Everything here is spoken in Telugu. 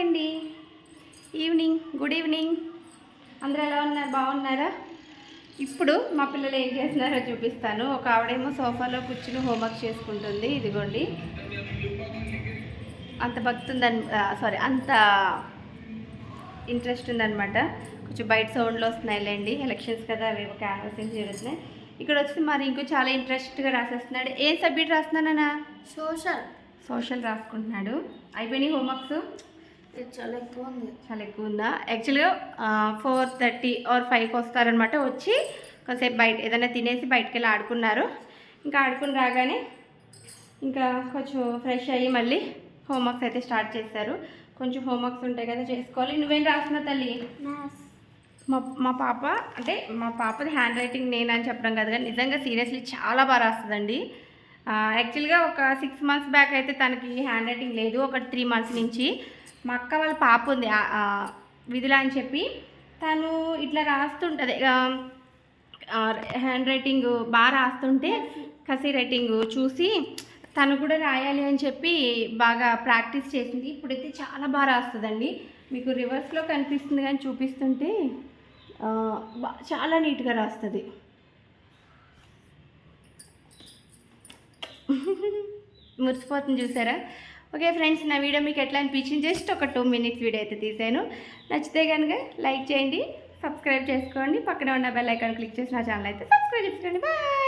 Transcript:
అండి, గుడ్ ఈవినింగ్. అందరూ ఎలా ఉన్నారు? బాగున్నారా? ఇప్పుడు మా పిల్లలు ఏం చేస్తున్నారో చూపిస్తాను. ఒక ఆవిడేమో సోఫాలో కూర్చుని హోంవర్క్ చేసుకుంటుంది. ఇదిగోండి, అంత భక్తి ఉందని అంత ఇంట్రెస్ట్ ఉందన్నమాట. కొంచెం బయట సౌండ్లు వస్తున్నాయిలేండి, ఎలక్షన్స్ కదా, అవి క్యాన్వాసింగ్ జరుగుతున్నాయి. ఇక్కడ వచ్చి మరి ఇంకో చాలా ఇంట్రెస్ట్గా రాసేస్తున్నాడు. ఏం సబ్జెక్ట్ రాస్తున్నానా? సోషల్ రాసుకుంటున్నాడు. అయిపోయినాయి హోంవర్క్స్? చాలా ఎక్కువ ఉందా? యాక్చువల్గా 4:30 or 5కి వస్తారనమాట. వచ్చి కొంతసేపు బయట ఏదైనా తినేసి బయటకు వెళ్ళి ఆడుకున్నారు. ఇంకా ఆడుకుని రాగానే ఇంకా కొంచెం ఫ్రెష్ అయ్యి మళ్ళీ హోంవర్క్స్ అయితే స్టార్ట్ చేశారు. కొంచెం హోంవర్క్స్ ఉంటాయి కదా, చేసుకోవాలి. నువ్వేం రాస్తున్నా తల్లి? మా పాప అంటే మా పాపది హ్యాండ్ రైటింగ్ నేను అని చెప్పడం కదా, కానీ నిజంగా సీరియస్లీ చాలా బాగా రాస్తుందండి. యాక్చువల్గా ఒక 6 months బ్యాక్ అయితే తనకి హ్యాండ్ రైటింగ్ లేదు. ఒక 3 months నుంచి మా అక్క వాళ్ళ పాప ఉంది విధుల అని చెప్పి, తను ఇట్లా రాస్తుంటుంది. హ్యాండ్ రైటింగ్ బాగా రాస్తుంటే కసి రైటింగ్ చూసి తను కూడా రాయాలి అని చెప్పి బాగా ప్రాక్టీస్ చేసింది. ఇప్పుడైతే చాలా బాగా రాస్తుందండి. మీకు రివర్స్లో కనిపిస్తుంది కానీ చూపిస్తుంటే చాలా నీట్గా రాస్తుంది. మురిసిపోతుంది చూసారా? ఓకే ఫ్రెండ్స్, నా వీడియో మీకు ఎట్లా అనిపించింది? జస్ట్ ఒక 2 minutes వీడియో అయితే తీసాను. నచ్చితే కనుక లైక్ చేయండి, సబ్స్క్రైబ్ చేసుకోండి, పక్కన ఉన్న బెల్ ఐకాన్ క్లిక్ చేసి నా ఛానల్ అయితే సబ్స్క్రైబ్ చేసుకోండి. బాయ్.